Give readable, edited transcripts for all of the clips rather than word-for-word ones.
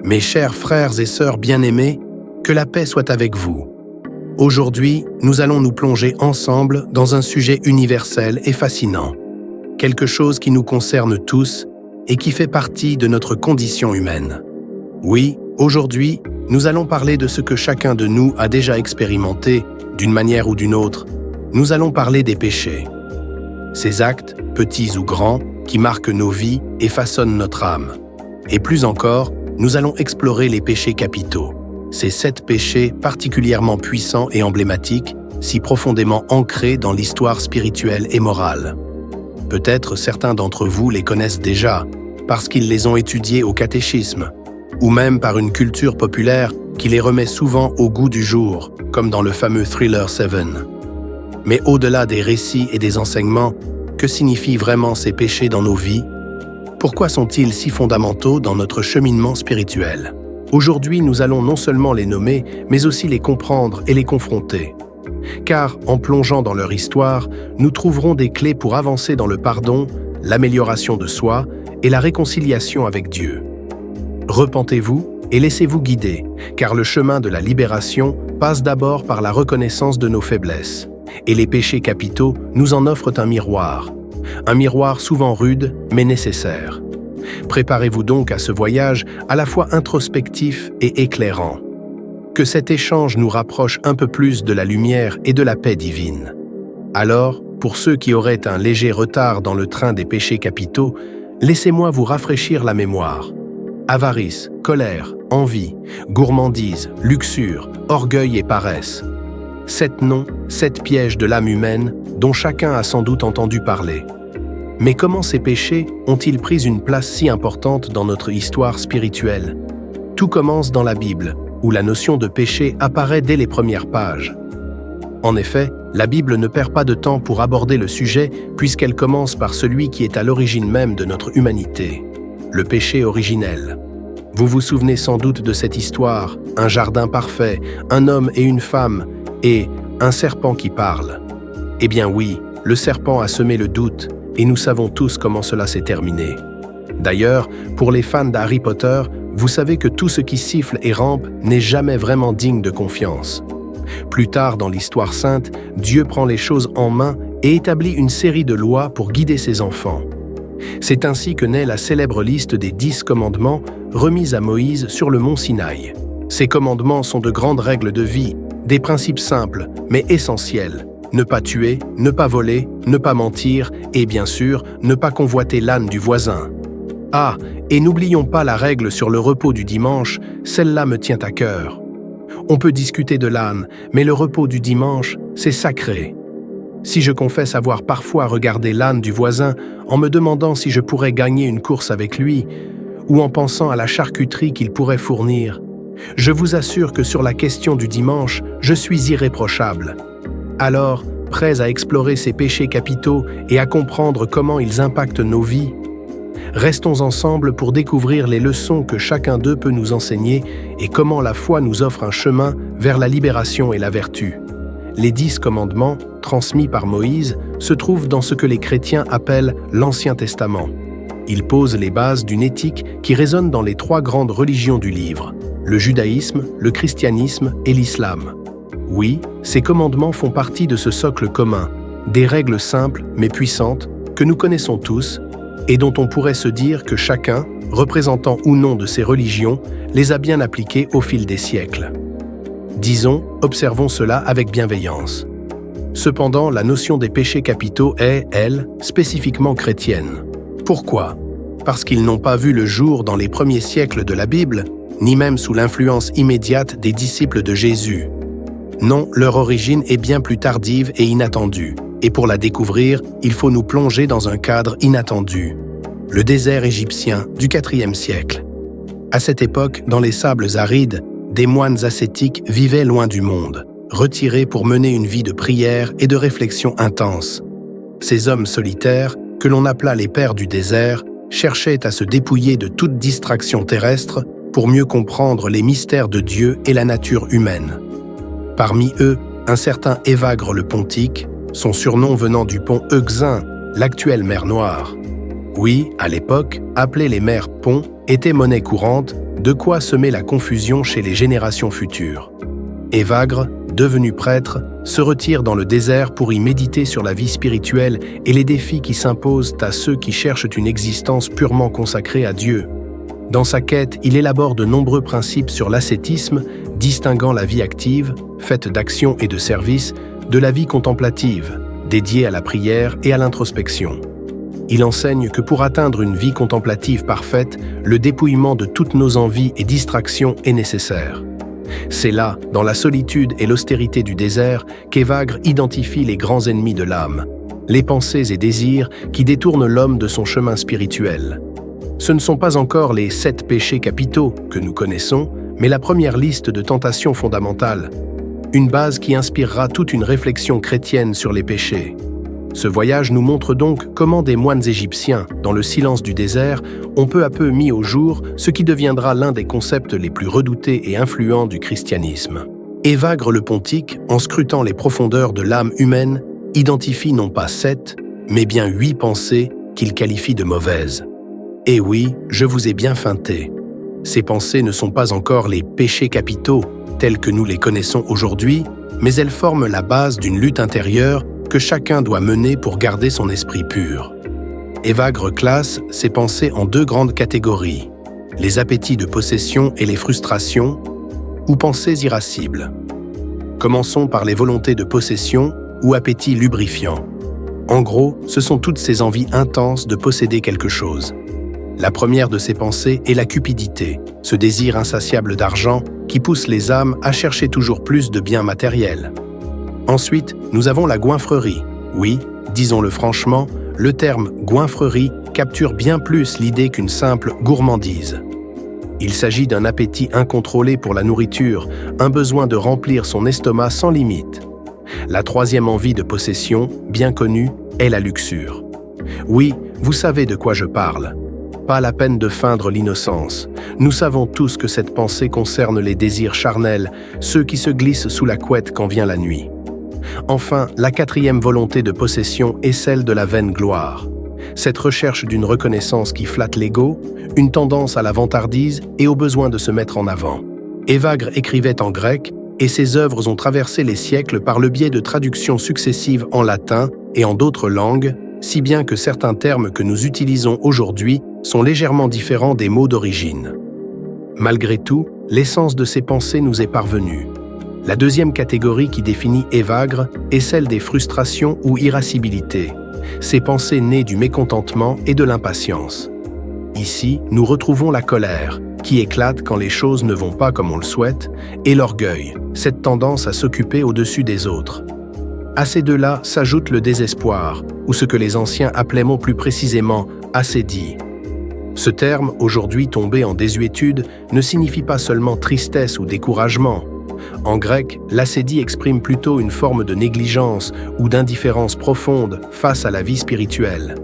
Mes chers frères et sœurs bien-aimés, que la paix soit avec vous. Aujourd'hui, nous allons nous plonger ensemble dans un sujet universel et fascinant, quelque chose qui nous concerne tous et qui fait partie de notre condition humaine. Oui, aujourd'hui, nous allons parler de ce que chacun de nous a déjà expérimenté, d'une manière ou d'une autre. Nous allons parler des péchés. Ces actes, petits ou grands, qui marquent nos vies et façonnent notre âme. Et plus encore, nous allons explorer les péchés capitaux. Ces 7 péchés particulièrement puissants et emblématiques, si profondément ancrés dans l'histoire spirituelle et morale. Peut-être certains d'entre vous les connaissent déjà, parce qu'ils les ont étudiés au catéchisme, ou même par une culture populaire qui les remet souvent au goût du jour, comme dans le fameux thriller Seven. Mais au-delà des récits et des enseignements, que signifient vraiment ces péchés dans nos vies? Pourquoi sont-ils si fondamentaux dans notre cheminement spirituel? Aujourd'hui, nous allons non seulement les nommer, mais aussi les comprendre et les confronter. Car, en plongeant dans leur histoire, nous trouverons des clés pour avancer dans le pardon, l'amélioration de soi et la réconciliation avec Dieu. Repentez-vous et laissez-vous guider, car le chemin de la libération passe d'abord par la reconnaissance de nos faiblesses. Et les péchés capitaux nous en offrent un miroir souvent rude, mais nécessaire. Préparez-vous donc à ce voyage à la fois introspectif et éclairant. Que cet échange nous rapproche un peu plus de la lumière et de la paix divine. Alors, pour ceux qui auraient un léger retard dans le train des péchés capitaux, laissez-moi vous rafraîchir la mémoire. Avarice, colère, envie, gourmandise, luxure, orgueil et paresse. 7 noms, 7 pièges de l'âme humaine dont chacun a sans doute entendu parler. Mais comment ces péchés ont-ils pris une place si importante dans notre histoire spirituelle? Tout commence dans la Bible, où la notion de péché apparaît dès les premières pages. En effet, la Bible ne perd pas de temps pour aborder le sujet puisqu'elle commence par celui qui est à l'origine même de notre humanité, le péché originel. Vous vous souvenez sans doute de cette histoire, un jardin parfait, un homme et une femme, et un serpent qui parle. Eh bien oui, le serpent a semé le doute, et nous savons tous comment cela s'est terminé. D'ailleurs, pour les fans d'Harry Potter, vous savez que tout ce qui siffle et rampe n'est jamais vraiment digne de confiance. Plus tard dans l'histoire sainte, Dieu prend les choses en main et établit une série de lois pour guider ses enfants. C'est ainsi que naît la célèbre liste des 10 commandements remis à Moïse sur le mont Sinaï. Ces commandements sont de grandes règles de vie, des principes simples, mais essentiels. Ne pas tuer, ne pas voler, ne pas mentir et bien sûr, ne pas convoiter l'âne du voisin. Ah, et n'oublions pas la règle sur le repos du dimanche, celle-là me tient à cœur. On peut discuter de l'âne, mais le repos du dimanche, c'est sacré. Si je confesse avoir parfois regardé l'âne du voisin en me demandant si je pourrais gagner une course avec lui, ou en pensant à la charcuterie qu'il pourrait fournir, je vous assure que sur la question du dimanche, je suis irréprochable. Alors, prêts à explorer ces péchés capitaux et à comprendre comment ils impactent nos vies? Restons ensemble pour découvrir les leçons que chacun d'eux peut nous enseigner et comment la foi nous offre un chemin vers la libération et la vertu. Les 10 commandements, transmis par Moïse, se trouvent dans ce que les chrétiens appellent l'Ancien Testament. Ils posent les bases d'une éthique qui résonne dans les 3 grandes religions du livre, le judaïsme, le christianisme et l'islam. Oui, ces commandements font partie de ce socle commun, des règles simples mais puissantes que nous connaissons tous et dont on pourrait se dire que chacun, représentant ou non de ces religions, les a bien appliquées au fil des siècles. Disons, observons cela avec bienveillance. Cependant, la notion des péchés capitaux est, elle, spécifiquement chrétienne. Pourquoi? Parce qu'ils n'ont pas vu le jour dans les premiers siècles de la Bible, ni même sous l'influence immédiate des disciples de Jésus. Non, leur origine est bien plus tardive et inattendue. Et pour la découvrir, il faut nous plonger dans un cadre inattendu. Le désert égyptien du IVe siècle. À cette époque, dans les sables arides, des moines ascétiques vivaient loin du monde, retirés pour mener une vie de prière et de réflexion intense. Ces hommes solitaires, que l'on appela les pères du désert, cherchaient à se dépouiller de toute distraction terrestre pour mieux comprendre les mystères de Dieu et la nature humaine. Parmi eux, un certain Évagre le Pontique, son surnom venant du pont Euxin, l'actuelle mer Noire. Oui, à l'époque, appelés les mers Ponts était monnaie courante, de quoi semer la confusion chez les générations futures. Évagre, devenu prêtre, se retire dans le désert pour y méditer sur la vie spirituelle et les défis qui s'imposent à ceux qui cherchent une existence purement consacrée à Dieu. Dans sa quête, il élabore de nombreux principes sur l'ascétisme, distinguant la vie active, faite d'action et de service, de la vie contemplative, dédiée à la prière et à l'introspection. Il enseigne que pour atteindre une vie contemplative parfaite, le dépouillement de toutes nos envies et distractions est nécessaire. C'est là, dans la solitude et l'austérité du désert, qu'Évagre identifie les grands ennemis de l'âme, les pensées et désirs qui détournent l'homme de son chemin spirituel. Ce ne sont pas encore les 7 péchés capitaux que nous connaissons, mais la première liste de tentations fondamentales, une base qui inspirera toute une réflexion chrétienne sur les péchés. Ce voyage nous montre donc comment des moines égyptiens, dans le silence du désert, ont peu à peu mis au jour ce qui deviendra l'un des concepts les plus redoutés et influents du christianisme. Évagre le Pontique, en scrutant les profondeurs de l'âme humaine, identifie non pas 7, mais bien 8 pensées qu'il qualifie de mauvaises. Et oui, je vous ai bien feinté. Ces pensées ne sont pas encore les péchés capitaux, tels que nous les connaissons aujourd'hui, mais elles forment la base d'une lutte intérieure que chacun doit mener pour garder son esprit pur. Évagre classe ces pensées en 2 grandes catégories, les appétits de possession et les frustrations, ou pensées irascibles. Commençons par les volontés de possession ou appétits lubrifiants. En gros, ce sont toutes ces envies intenses de posséder quelque chose. La première de ces pensées est la cupidité, ce désir insatiable d'argent qui pousse les âmes à chercher toujours plus de biens matériels. Ensuite, nous avons la goinfrerie. Oui, disons-le franchement, le terme goinfrerie capture bien plus l'idée qu'une simple gourmandise. Il s'agit d'un appétit incontrôlé pour la nourriture, un besoin de remplir son estomac sans limite. La troisième envie de possession, bien connue, est la luxure. Oui, vous savez de quoi je parle. Pas la peine de feindre l'innocence. Nous savons tous que cette pensée concerne les désirs charnels, ceux qui se glissent sous la couette quand vient la nuit. Enfin, la 4e volonté de possession est celle de la vaine gloire. Cette recherche d'une reconnaissance qui flatte l'ego, une tendance à la vantardise et au besoin de se mettre en avant. Évagre écrivait en grec, et ses œuvres ont traversé les siècles par le biais de traductions successives en latin et en d'autres langues, si bien que certains termes que nous utilisons aujourd'hui sont légèrement différents des mots d'origine. Malgré tout, l'essence de ces pensées nous est parvenue. La 2e catégorie qui définit Évagre est celle des frustrations ou irascibilités, ces pensées nées du mécontentement et de l'impatience. Ici, nous retrouvons la colère, qui éclate quand les choses ne vont pas comme on le souhaite, et l'orgueil, cette tendance à s'occuper au-dessus des autres. À ces 2-là s'ajoute le désespoir, ou ce que les anciens appelaient plus précisément « acédie ». Ce terme, aujourd'hui tombé en désuétude, ne signifie pas seulement tristesse ou découragement. En grec, l'acédie exprime plutôt une forme de négligence ou d'indifférence profonde face à la vie spirituelle.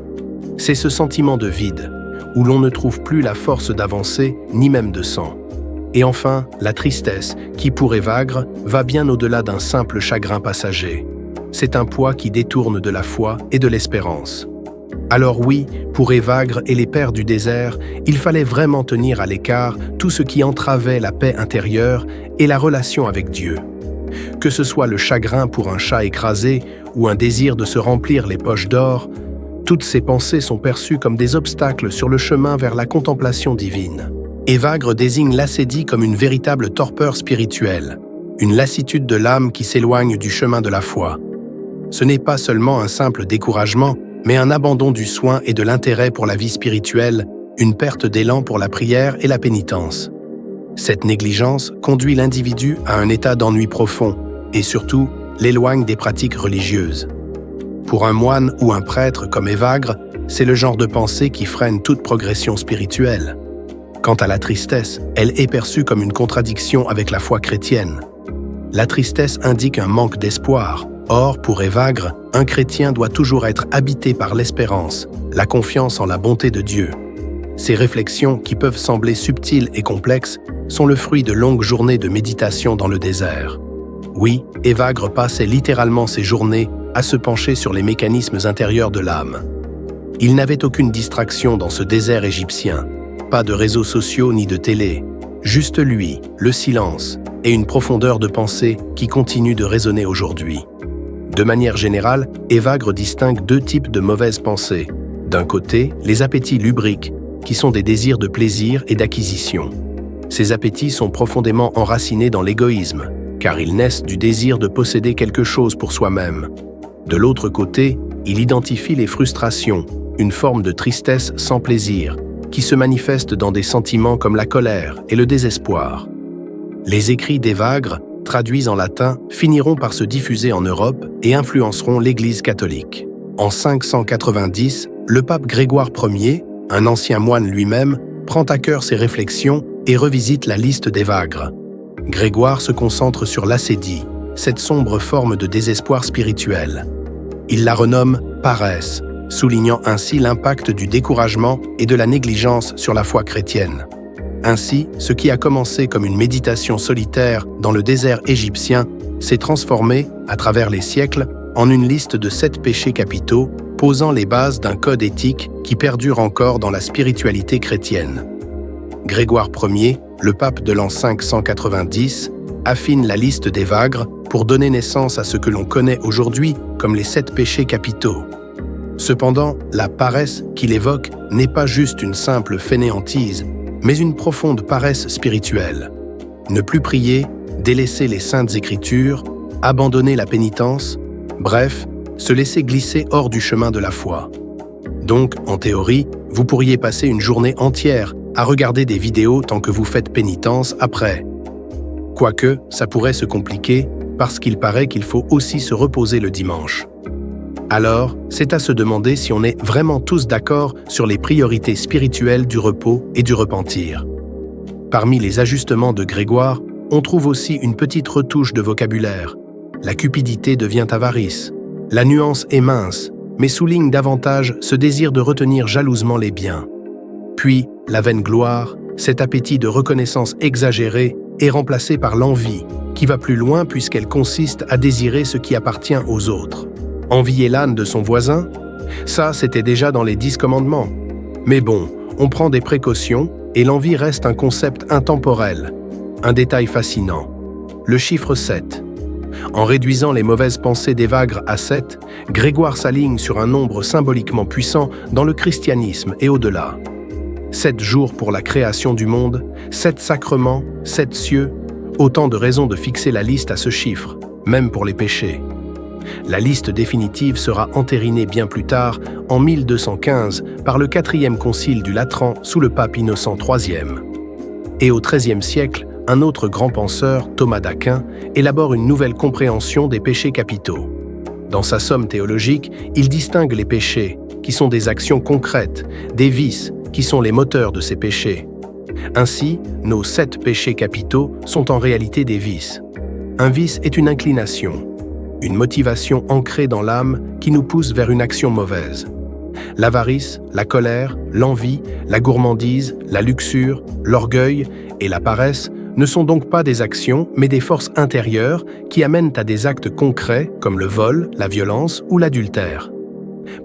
C'est ce sentiment de vide, où l'on ne trouve plus la force d'avancer, ni même de sang. Et enfin, la tristesse, qui pour Évagre, va bien au-delà d'un simple chagrin passager. C'est un poids qui détourne de la foi et de l'espérance. Alors oui, pour Évagre et les pères du désert, il fallait vraiment tenir à l'écart tout ce qui entravait la paix intérieure et la relation avec Dieu. Que ce soit le chagrin pour un chat écrasé ou un désir de se remplir les poches d'or, toutes ces pensées sont perçues comme des obstacles sur le chemin vers la contemplation divine. Évagre désigne l'acédie comme une véritable torpeur spirituelle, une lassitude de l'âme qui s'éloigne du chemin de la foi. Ce n'est pas seulement un simple découragement, mais un abandon du soin et de l'intérêt pour la vie spirituelle, une perte d'élan pour la prière et la pénitence. Cette négligence conduit l'individu à un état d'ennui profond et surtout l'éloigne des pratiques religieuses. Pour un moine ou un prêtre comme Évagre, c'est le genre de pensée qui freine toute progression spirituelle. Quant à la tristesse, elle est perçue comme une contradiction avec la foi chrétienne. La tristesse indique un manque d'espoir. Or, pour Évagre, un chrétien doit toujours être habité par l'espérance, la confiance en la bonté de Dieu. Ces réflexions, qui peuvent sembler subtiles et complexes, sont le fruit de longues journées de méditation dans le désert. Oui, Évagre passait littéralement ses journées à se pencher sur les mécanismes intérieurs de l'âme. Il n'avait aucune distraction dans ce désert égyptien. Pas de réseaux sociaux ni de télé. Juste lui, le silence et une profondeur de pensée qui continue de résonner aujourd'hui. De manière générale, Evagre distingue deux types de mauvaises pensées. D'un côté, les appétits lubriques, qui sont des désirs de plaisir et d'acquisition. Ces appétits sont profondément enracinés dans l'égoïsme, car ils naissent du désir de posséder quelque chose pour soi-même. De l'autre côté, il identifie les frustrations, une forme de tristesse sans plaisir, qui se manifeste dans des sentiments comme la colère et le désespoir. Les écrits d'Evagre, traduits en latin, finiront par se diffuser en Europe et influenceront l'Église catholique. En 590, le pape Grégoire Ier, un ancien moine lui-même, prend à cœur ses réflexions et revisite la liste d'Evagre. Grégoire se concentre sur l'ascédie, cette sombre forme de désespoir spirituel. Il la renomme paresse, soulignant ainsi l'impact du découragement et de la négligence sur la foi chrétienne. Ainsi, ce qui a commencé comme une méditation solitaire dans le désert égyptien s'est transformé, à travers les siècles, en une liste de 7 péchés capitaux, posant les bases d'un code éthique qui perdure encore dans la spiritualité chrétienne. Grégoire Ier, le pape de l'an 590, affine la liste d'Evagre pour donner naissance à ce que l'on connaît aujourd'hui comme les 7 péchés capitaux. Cependant, la paresse qu'il évoque n'est pas juste une simple fainéantise, mais une profonde paresse spirituelle. Ne plus prier, délaisser les saintes écritures, abandonner la pénitence, bref, se laisser glisser hors du chemin de la foi. Donc, en théorie, vous pourriez passer une journée entière à regarder des vidéos tant que vous faites pénitence après. Quoique, ça pourrait se compliquer, parce qu'il paraît qu'il faut aussi se reposer le dimanche. Alors, c'est à se demander si on est vraiment tous d'accord sur les priorités spirituelles du repos et du repentir. Parmi les ajustements de Grégoire, on trouve aussi une petite retouche de vocabulaire. La cupidité devient avarice. La nuance est mince, mais souligne davantage ce désir de retenir jalousement les biens. Puis, la vaine gloire, cet appétit de reconnaissance exagéré, est remplacé par l'envie, qui va plus loin puisqu'elle consiste à désirer ce qui appartient aux autres. Envier l'âne de son voisin? Ça, c'était déjà dans les 10 commandements. Mais bon, on prend des précautions et l'envie reste un concept intemporel. Un détail fascinant. Le chiffre 7. En réduisant les mauvaises pensées d'Evagre à 7, Grégoire s'aligne sur un nombre symboliquement puissant dans le christianisme et au-delà. 7 jours pour la création du monde, 7 sacrements, 7 cieux, autant de raisons de fixer la liste à ce chiffre, même pour les péchés. La liste définitive sera entérinée bien plus tard, en 1215, par le 4e concile du Latran sous le pape Innocent III. Et au XIIIe siècle, un autre grand penseur, Thomas d'Aquin, élabore une nouvelle compréhension des péchés capitaux. Dans sa somme théologique, il distingue les péchés, qui sont des actions concrètes, des vices, qui sont les moteurs de ces péchés. Ainsi, nos 7 péchés capitaux sont en réalité des vices. Un vice est une inclination, une motivation ancrée dans l'âme qui nous pousse vers une action mauvaise. L'avarice, la colère, l'envie, la gourmandise, la luxure, l'orgueil et la paresse ne sont donc pas des actions, mais des forces intérieures qui amènent à des actes concrets comme le vol, la violence ou l'adultère.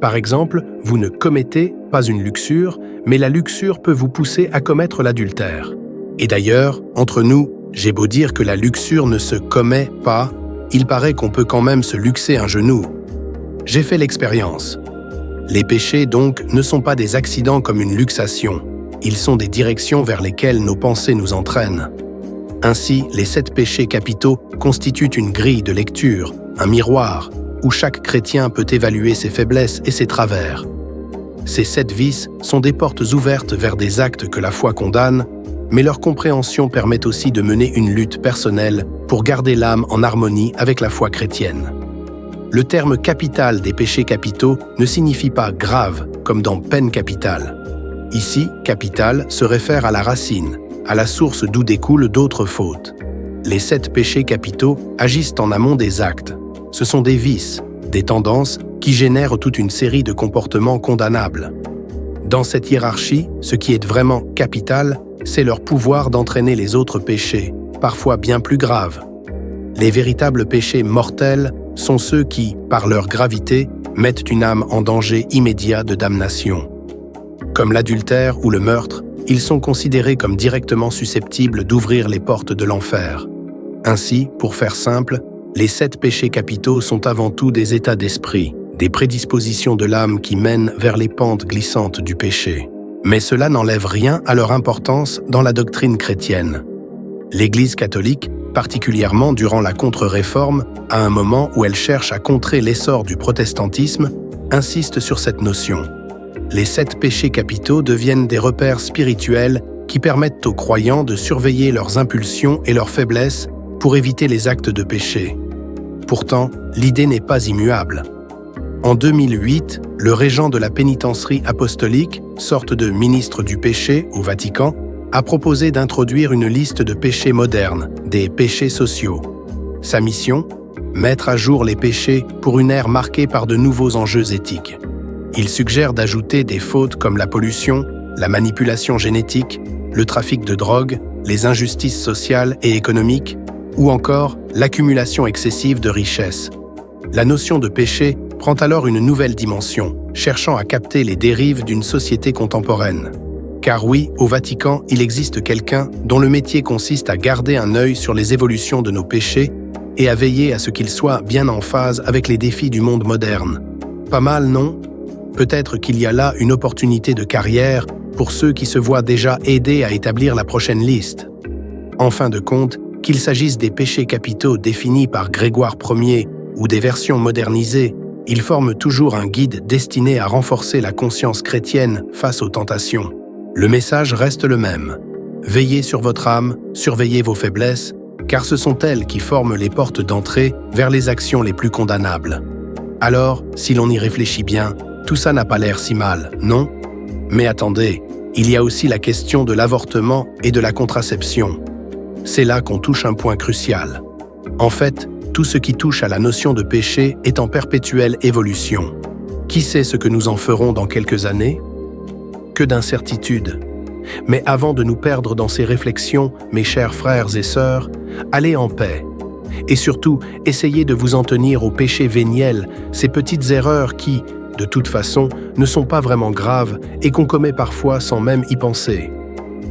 Par exemple, vous ne commettez pas une luxure, mais la luxure peut vous pousser à commettre l'adultère. Et d'ailleurs, entre nous, j'ai beau dire que la luxure ne se commet pas, il paraît qu'on peut quand même se luxer un genou. J'ai fait l'expérience. Les péchés, donc, ne sont pas des accidents comme une luxation. Ils sont des directions vers lesquelles nos pensées nous entraînent. Ainsi, les 7 péchés capitaux constituent une grille de lecture, un miroir, où chaque chrétien peut évaluer ses faiblesses et ses travers. Ces 7 vices sont des portes ouvertes vers des actes que la foi condamne, mais leur compréhension permet aussi de mener une lutte personnelle pour garder l'âme en harmonie avec la foi chrétienne. Le terme capital des péchés capitaux ne signifie pas grave, comme dans peine capitale. Ici, capital se réfère à la racine, à la source d'où découlent d'autres fautes. Les 7 péchés capitaux agissent en amont des actes. Ce sont des vices, des tendances qui génèrent toute une série de comportements condamnables. Dans cette hiérarchie, ce qui est vraiment capital, c'est leur pouvoir d'entraîner les autres péchés, parfois bien plus graves. Les véritables péchés mortels sont ceux qui, par leur gravité, mettent une âme en danger immédiat de damnation. Comme l'adultère ou le meurtre, ils sont considérés comme directement susceptibles d'ouvrir les portes de l'enfer. Ainsi, pour faire simple, les 7 péchés capitaux sont avant tout des états d'esprit, des prédispositions de l'âme qui mènent vers les pentes glissantes du péché. Mais cela n'enlève rien à leur importance dans la doctrine chrétienne. L'Église catholique, particulièrement durant la contre-réforme, à un moment où elle cherche à contrer l'essor du protestantisme, insiste sur cette notion. Les 7 péchés capitaux deviennent des repères spirituels qui permettent aux croyants de surveiller leurs impulsions et leurs faiblesses pour éviter les actes de péché. Pourtant, l'idée n'est pas immuable. En 2008, le régent de la pénitencerie apostolique, sorte de ministre du péché au Vatican, a proposé d'introduire une liste de péchés modernes, des péchés sociaux. Sa mission ? Mettre à jour les péchés pour une ère marquée par de nouveaux enjeux éthiques. Il suggère d'ajouter des fautes comme la pollution, la manipulation génétique, le trafic de drogue, les injustices sociales et économiques, ou encore l'accumulation excessive de richesses. La notion de péché prend alors une nouvelle dimension, cherchant à capter les dérives d'une société contemporaine. Car oui, au Vatican, il existe quelqu'un dont le métier consiste à garder un œil sur les évolutions de nos péchés et à veiller à ce qu'ils soient bien en phase avec les défis du monde moderne. Pas mal, non ? Peut-être qu'il y a là une opportunité de carrière pour ceux qui se voient déjà aidés à établir la prochaine liste. En fin de compte, qu'il s'agisse des péchés capitaux définis par Grégoire Ier ou des versions modernisées, ils forment toujours un guide destiné à renforcer la conscience chrétienne face aux tentations. Le message reste le même. Veillez sur votre âme, surveillez vos faiblesses, car ce sont elles qui forment les portes d'entrée vers les actions les plus condamnables. Alors, si l'on y réfléchit bien, tout ça n'a pas l'air si mal, non ? Mais attendez, il y a aussi la question de l'avortement et de la contraception. C'est là qu'on touche un point crucial. En fait, tout ce qui touche à la notion de péché est en perpétuelle évolution. Qui sait ce que nous en ferons dans quelques années ? Que d'incertitudes. Mais avant de nous perdre dans ces réflexions, mes chers frères et sœurs, allez en paix. Et surtout, essayez de vous en tenir aux péchés véniels, ces petites erreurs qui, de toute façon, ne sont pas vraiment graves et qu'on commet parfois sans même y penser.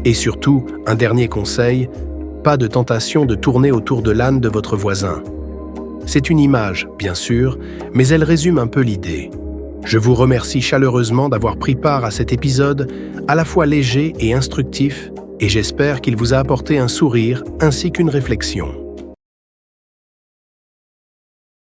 Et surtout, un dernier conseil, pas de tentation de tourner autour de l'âne de votre voisin. C'est une image, bien sûr, mais elle résume un peu l'idée. Je vous remercie chaleureusement d'avoir pris part à cet épisode à la fois léger et instructif, et j'espère qu'il vous a apporté un sourire ainsi qu'une réflexion.